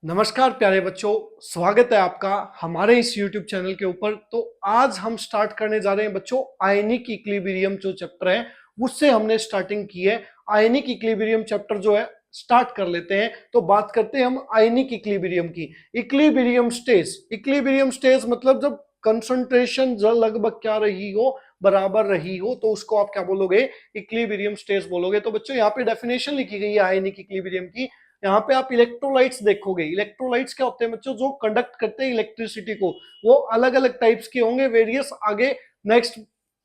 नमस्कार प्यारे बच्चों, स्वागत है आपका हमारे इस YouTube चैनल के ऊपर। तो आज हम स्टार्ट करने जा रहे हैं बच्चों आयनिक इक्विलिब्रियम जो चैप्टर है उससे हमने स्टार्टिंग की है। आयनिक इक्विलिब्रियम चैप्टर जो है स्टार्ट कर लेते हैं। तो बात करते हैं हम आयनिक इक्विलिब्रियम की। इक्विलिब्रियम स्टेज मतलब जब कंसंट्रेशन जो लगभग क्या रही हो, बराबर रही हो, तो उसको आप क्या बोलोगे? इक्विलिब्रियम स्टेज बोलोगे। तो बच्चों यहाँ पे डेफिनेशन लिखी गई है आयनिक इक्विलिब्रियम की। यहाँ पे आप इलेक्ट्रोलाइट्स देखोगे। इलेक्ट्रोलाइट्स क्या होते हैं बच्चों? जो कंडक्ट करते हैं इलेक्ट्रिसिटी को। वो अलग अलग टाइप्स के होंगे, वेरियस। आगे नेक्स्ट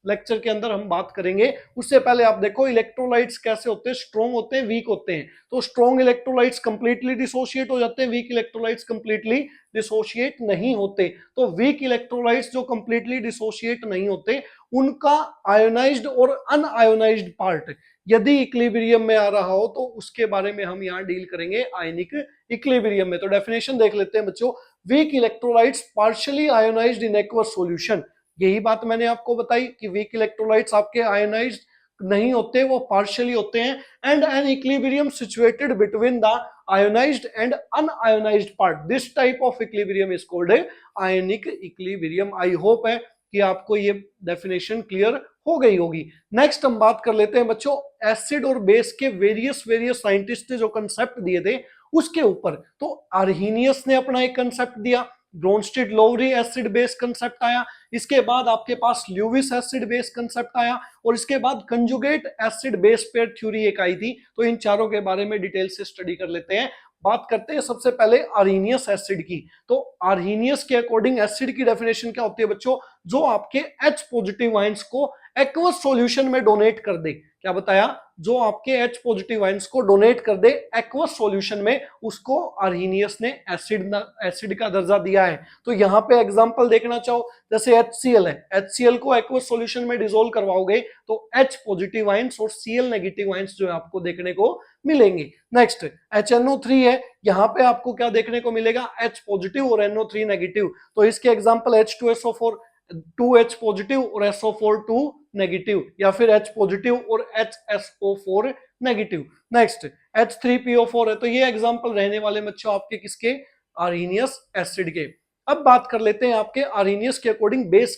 लेक्चर के अंदर हम बात करेंगे। उससे पहले आप देखो इलेक्ट्रोलाइट्स कैसे होते हैं, स्ट्रॉन्ग होते हैं, वीक होते हैं। तो स्ट्रॉन्ग इलेक्ट्रोलाइट्स कंप्लीटली डिसोशिएट हो जाते हैं, वीक इलेक्ट्रोलाइट्स कंप्लीटली डिसोशिएट नहीं होते। तो वीक इलेक्ट्रोलाइट्स जो कंप्लीटली डिसोशिएट नहीं होते उनका आयोनाइज्ड और अनआयोनाइज्ड पार्ट यदि इक्विलिब्रियम में आ रहा हो तो उसके बारे में हम यहाँ डील करेंगे आयनिक इक्विलिब्रियम में। तो डेफिनेशन देख लेते हैं बच्चों। Weak electrolytes partially ionised in aqueous solution. यही बात मैंने आपको बताई कि वीक इलेक्ट्रोलाइट्स आपके आयोनाइज्ड नहीं होते, वो पार्शियली होते हैं। And an equilibrium situated between the ionised and unionised part, this type of equilibrium is called ionic equilibrium. I hope है कि आपको ये डेफिनेशन क्लियर हो गई होगी। नेक्स्ट हम बात कर लेते हैं बच्चों एसिड और बेस के वेरियस साइंटिस्ट ने जो कंसेप्ट दिए थे उसके ऊपर। तो आर्हीनियस ने अपना एक कंसेप्ट दिया, Bronsted Lowry acid base concept आया। इसके बाद आपके पास ल्यूविस एसिड बेस कंसेप्ट आया और इसके बाद conjugate acid base pair theory एक आई थी। तो इन चारों के बारे में डिटेल से स्टडी कर लेते हैं। बात करते हैं सबसे पहले आर्हीनियस एसिड की। तो आर्हीनियस के अकॉर्डिंग एसिड की डेफिनेशन क्या होती है बच्चों? जो आपके H पॉजिटिव आयंस को एक्वस सॉल्यूशन में डोनेट कर दे। क्या बताया? जो आपके H पॉजिटिव आयंस को डोनेट कर दे एक्वस सॉल्यूशन में, उसको आर्हीनियस ने एसिड का दर्जा दिया है। तो यहाँ पे एग्जांपल देखना चाहो, जैसे HCl है, HCl को एक्वस सॉल्यूशन में डिसोल्व करवाओगे तो H पॉजिटिव आयंस और Cl नेगेटिव आयंस जो है आपको देखने को मिलेंगे। नेक्स्ट HNO3 है, यहाँ पे आपको क्या देखने को मिलेगा? H पॉजिटिव और NO3 नेगेटिव। तो इसके एग्जांपल H2SO4 2H पॉजिटिव और SO4 2 नेगेटिव, या फिर H पॉजिटिव और HSO4 नेगेटिव। नेक्स्ट H3PO4 है। तो ये एग्जांपल रहने वाले बच्चों आपके किसके? आर्हीनियस एसिड के। अब बात कर लेते हैं आपके आर्हीनियस के अकॉर्डिंग बेस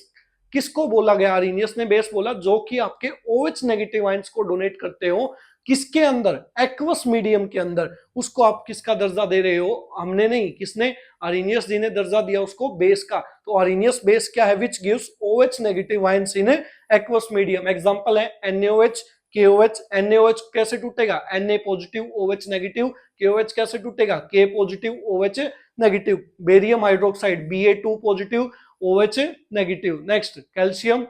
किसको बोला गया? आर्हीनियस ने बेस बोला जो कि आपके OH नेगेटिव आयंस को डोनेट करते हो। किसके अंदर? एक्वस मीडियम के अंदर। उसको आप किसका दर्जा दे रहे हो? हमने नहीं, किसने? आर्हीनियस जी ने दर्जा दिया उसको बेस का। तो आर्हीनियस बेस क्या है? Which gives OH negative ions in aqueous medium. Example है NaOH, KOH। NaOH कैसे टूटेगा? Na positive OH negative. KOH कैसे टूटेगा? K positive OH negative. Barium hydroxide Ba2 positive OH negative. Next calcium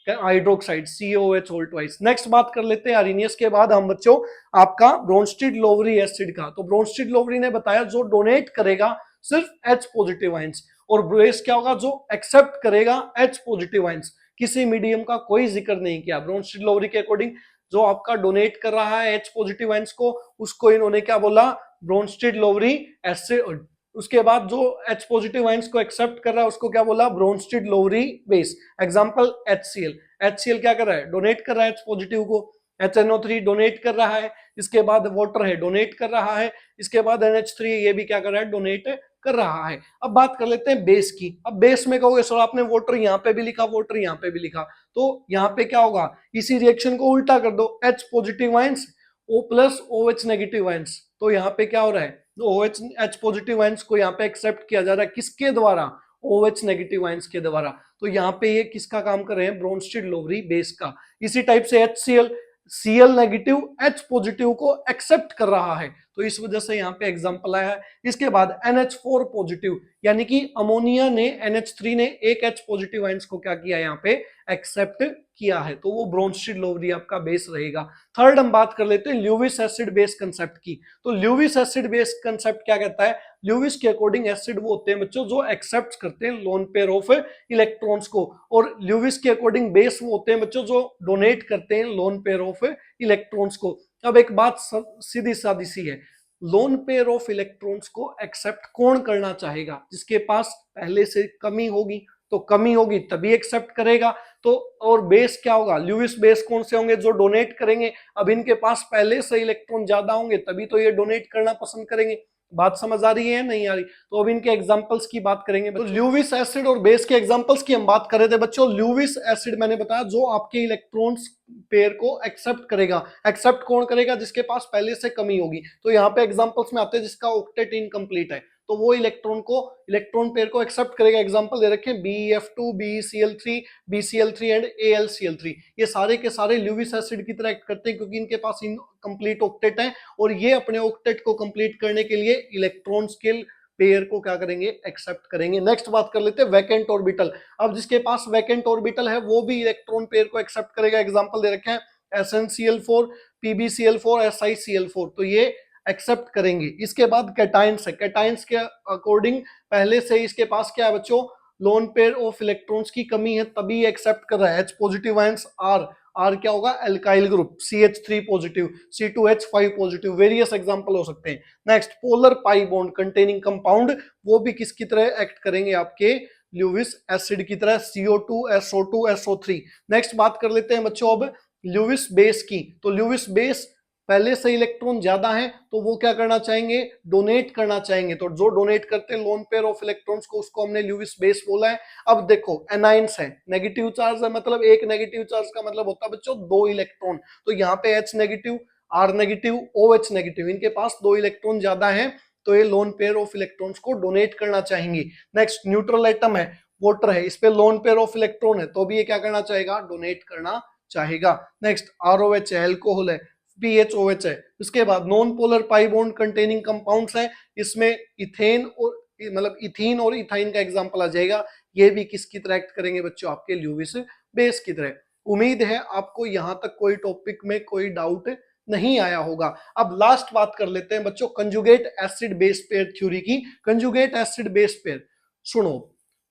hydroxide COH all twice. Next बात कर लेते हैं Arrhenius के बाद हम बच्चों आपका ब्रोंस्टेड लोवरी एसिड का। तो ब्रोंस्टेड लोवरी ने बताया जो डोनेट करेगा सिर्फ H पॉजिटिव आयंस, और बेस क्या होगा? जो एक्सेप्ट करेगा H पॉजिटिव आयंस। किसी मीडियम का कोई जिक्र नहीं किया। ब्रोंस्टेड लोवरी के अकॉर्डिंग जो आपका डोनेट कर रहा है H पॉजिटिव आयंस को, उसको इन्होंने क्या बोला? Bronsted Lowry acid. उसके बाद जो H पॉजिटिव आयंस को एक्सेप्ट कर रहा है उसको क्या बोला? Bronsted Lowry base. Example HCl। HCl क्या कर रहा है? डोनेट कर रहा है H पॉजिटिव को। HNO3 डोनेट कर रहा है। इसके बाद वाटर है, डोनेट कर रहा है। इसके बाद NH3 ये भी क्या कर रहा है? डोनेट कर रहा है। अब बात कर लेते हैं बेस की। अब बेस में कहोगे सर आपने वाटर यहाँ पे भी लिखा, वाटर यहाँ पे भी लिखा, तो यहाँ पे क्या होगा? इसी रिएक्शन को उल्टा कर दो, H positive ions O plus OH negative ions. तो यहाँ पे क्या हो रहा है? OH H पॉजिटिव आयंस को यहाँ पे एक्सेप्ट किया जा रहा है किसके द्वारा? OH नेगेटिव आयंस के द्वारा। तो यहाँ पे ये किसका काम कर रहे हैं? ब्रोंस्टेड लोवरी बेस का। इसी टाइप से HCl Cl negative H positive को एक्सेप्ट कर रहा है, तो इस वजह से यहाँ पे एग्जांपल आया है। इसके बाद NH4 पॉजिटिव, यानी कि अमोनिया ने NH3 ने एक H पॉजिटिव आयंस को क्या किया? यहाँ पे एक्सेप्ट किया है, तो वो ब्रोंस्टेड लोवरी आपका बेस रहेगा। थर्ड हम बात कर लेते हैं ल्यूविस एसिड बेस कंसेप्ट की। तो ल्यूविस एसिड बेस कंसेप्ट क्या कहता है? ल्यूविस के अकॉर्डिंग एसिड वो होते हैं बच्चों जो एक्सेप्ट करते हैं लोन पेयर ऑफ इलेक्ट्रॉन्स को, और ल्यूविस के अकॉर्डिंग बेस वो होते हैं बच्चों जो डोनेट करते हैं लोन पेयर ऑफ इलेक्ट्रॉन्स को। अब एक बात सीधी सादी सी है, लोन पेयर ऑफ इलेक्ट्रॉन्स को एक्सेप्ट कौन करना चाहेगा? जिसके पास पहले से कमी होगी, तो कमी होगी तभी एक्सेप्ट करेगा। तो और बेस क्या होगा? ल्यूविस बेस कौन से होंगे? जो डोनेट करेंगे। अब इनके पास पहले से इलेक्ट्रॉन ज्यादा होंगे तभी तो ये डोनेट करना पसंद करेंगे। बात समझ आ रही है नहीं आ रही? तो अब इनके एग्जांपल्स की बात करेंगे। तो ल्यूविस एसिड और बेस के एग्जांपल्स की हम बात कर रहे थे बच्चों। ल्यूविस एसिड मैंने बताया जो आपके इलेक्ट्रॉन्स पेयर को एक्सेप्ट करेगा। एक्सेप्ट कौन करेगा? जिसके पास पहले से कमी होगी। तो यहाँ पे एग्जांपल्स में आते हैं जिसका ऑक्टेट इनकम्प्लीट है, तो वो इलेक्ट्रॉन पेयर को एक्सेप्ट करेगा। एग्जांपल दे रखे हैं BeF2, BeCl3, BCl3 and AlCl3। ये सारे के सारे ल्यूविस एसिड की तरह एक्ट करते हैं क्योंकि इनके पास इनकम्प्लीट ऑक्टेट है और ये अपने ऑक्टेट को कंप्लीट करने के लिए इलेक्ट्रॉन्स के पेयर को क्या करेंगे? एक्सेप्ट करेंगे। नेक्स्ट बात कर लेते हैं वैकेंट ऑर्बिटल। अब जिसके पास वैकेंट ऑर्बिटल है वो भी इलेक्ट्रॉन पेयर को एक्सेप्ट करेगा। एग्जांपल दे रखे हैं SnCl4, PbCl4, SiCl4, तो ये एक्सेप्ट करेंगे। इसके बाद कैटाइंस है। कैटाइंस के अकॉर्डिंग पहले से इसके पास क्या है बच्चों? लोन पेयर ऑफ इलेक्ट्रॉन्स की कमी है तभी एक्सेप्ट कर रहा है। H पॉजिटिव आयंस R क्या होगा? Alkyl group. CH3 positive, C2H5 positive, various example हो सकते हैं। Next polar pi bond containing compound, वो भी किसकी तरह एक्ट करेंगे? आपके ल्यूविस एसिड की तरह, CO2, SO2, SO3। नेक्स्ट बात कर लेते हैं बच्चों अब ल्यूविस बेस की। तो ल्यूविस बेस पहले से इलेक्ट्रॉन ज्यादा है तो वो क्या करना चाहेंगे? डोनेट करना चाहेंगे। तो जो डोनेट करते हैं लोन पेयर ऑफ इलेक्ट्रॉन्स को उसको हमने ल्यूविस बेस बोला है। अब देखो एनाइंस है, नेगेटिव चार्ज है, मतलब एक नेगेटिव चार्ज का मतलब होता है बच्चों 2 इलेक्ट्रॉन। तो यहाँ पे H negative, R negative, OH negative, इनके पास 2 इलेक्ट्रॉन ज्यादा है तो ये लोन पेयर ऑफ इलेक्ट्रॉन्स को डोनेट करना चाहेंगे। नेक्स्ट न्यूट्रल एटम है, वाटर है, इस पे लोन पेयर ऑफ इलेक्ट्रॉन है तो भी ये क्या करना चाहेगा? डोनेट करना चाहेगा। नेक्स्ट ROH है, एल्कोहल है, PHOH है। इसके बाद non polar pi bond containing compounds है, इसमें इथेन और मतलब इथीन और इथाइन का एग्जांपल आ जाएगा। ये भी किसकी तरह एक्ट करेंगे बच्चों? आपके ल्यूविस बेस की तरह। उम्मीद है आपको यहां तक कोई टॉपिक में कोई डाउट नहीं आया होगा। अब लास्ट बात कर लेते हैं बच्चों conjugate acid base pair theory की। कंजुगेट एसिड बेस पेयर सुनो,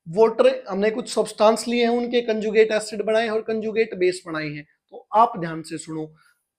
वाटर हमने कुछ सब्सटेंस लिए हैं उनके कंजुगेट एसिड बनाए और कंजुगेट बेस बनाए हैं, तो आप ध्यान से सुनो।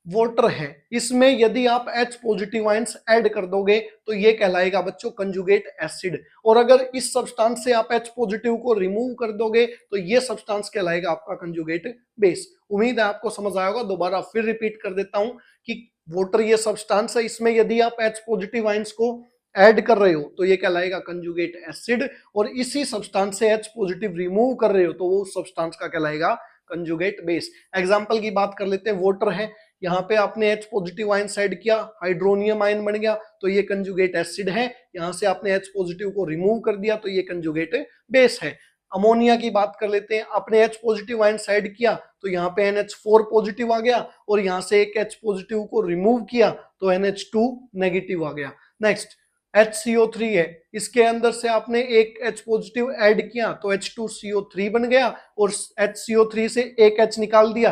वाटर है, इसमें यदि आप H पॉजिटिव आयंस ऐड कर दोगे तो ये कहलाएगा बच्चों कंजुगेट एसिड, और अगर इस सब्सटेंस से आप H पॉजिटिव को रिमूव कर दोगे तो ये सब्सटेंस कहलाएगा आपका कंजुगेट बेस। उम्मीद है आपको समझ आया होगा। दोबारा फिर रिपीट कर देता हूं कि वाटर ये सब्सटेंस है, इसमें यदि आप H पॉजिटिव आयंस को ऐड कर रहे हो तो ये कहलाएगा कंजुगेट एसिड, और इसी सब्सटेंस से H पॉजिटिव रिमूव कर रहे हो तो वो उस सब्सटेंस का कहलाएगा कंजुगेट बेस। एग्जांपल की बात कर लेते हैं, वाटर है, यहाँ पे आपने H पॉजिटिव आयन ऐड किया, हाइड्रोनियम आयन बन गया तो ये कंजुगेट एसिड है। यहाँ से आपने H पॉजिटिव को रिमूव कर दिया तो ये कंजुगेट बेस है। अमोनिया की बात कर लेते हैं, आपने H पॉजिटिव आयन ऐड किया तो यहाँ पे NH4 पॉजिटिव आ गया, और यहाँ से एक H पॉजिटिव को रिमूव किया तो NH2 नेगेटिव आ गया। नेक्स्ट HCO3 है, इसके अंदर से आपने एक H पॉजिटिव ऐड किया तो H2CO3 बन गया, और HCO3 से एक H निकाल दिया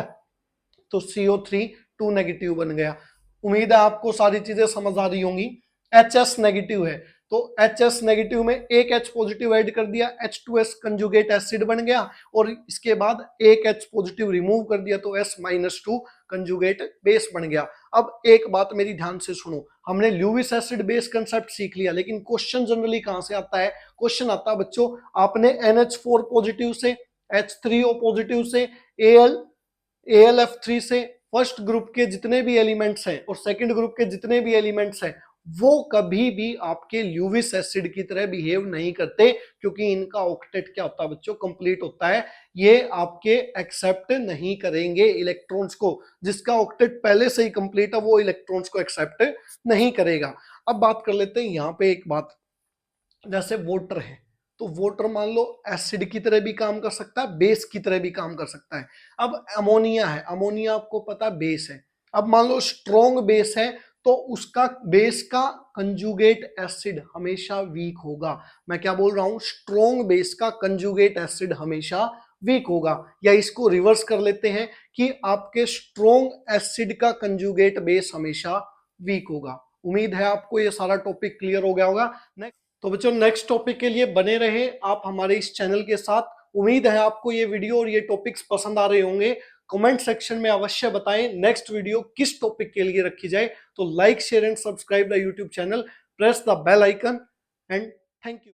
तो CO3 2 नेगेटिव बन गया। उम्मीद है आपको सारी चीजें समझ आ रही होंगी। HS नेगेटिव है तो HS नेगेटिव में एक H पॉजिटिव ऐड कर दिया, H2S कंजुगेट एसिड बन गया, और इसके बाद एक H पॉजिटिव रिमूव कर दिया तो S-2 कंजुगेट बेस बन गया। अब एक बात मेरी ध्यान से सुनो, हमने ल्यूविस एसिड बेस कंसेप्ट सीख लिया, लेकिन क्वेश्चन जनरली कहां से आता है? क्वेश्चन आता है बच्चों आपने NH4 पॉजिटिव से, H3O पॉजिटिव से, AlF3 से फर्स्ट ग्रुप के जितने भी एलिमेंट्स हैं और सेकंड ग्रुप के जितने भी एलिमेंट्स हैं वो कभी भी आपके ल्यूविस एसिड की तरह बिहेव नहीं करते, क्योंकि इनका ऑक्टेट क्या होता है बच्चों? कंप्लीट होता है। ये आपके एक्सेप्ट नहीं करेंगे इलेक्ट्रॉन्स को, जिसका ऑक्टेट पहले से ही कंप्लीट है वो इलेक्ट्रॉन्स को एक्सेप्ट नहीं करेगा। अब बात कर लेते हैं यहाँ पे एक बात, जैसे वाटर है तो वाटर मान लो एसिड की तरह भी काम कर सकता है, बेस की तरह भी काम कर सकता है। अब अमोनिया है, अमोनिया आपको पता बेस है। अब मान लो स्ट्रॉन्ग बेस है तो उसका बेस का कंजुगेट एसिड हमेशा वीक होगा। मैं क्या बोल रहा हूं? स्ट्रॉन्ग बेस का कंजुगेट एसिड हमेशा वीक होगा। या इसको रिवर्स कर लेते हैं कि आपके स्ट्रॉन्ग एसिड का कंजुगेट बेस हमेशा वीक होगा। उम्मीद है आपको ये सारा टॉपिक क्लियर हो गया होगा। तो बच्चों नेक्स्ट टॉपिक के लिए बने रहे आप हमारे इस चैनल के साथ। उम्मीद है आपको ये वीडियो और ये टॉपिक्स पसंद आ रहे होंगे। कमेंट सेक्शन में अवश्य बताएं नेक्स्ट वीडियो किस टॉपिक के लिए रखी जाए। तो like share and subscribe the YouTube channel, press the bell icon and thank you.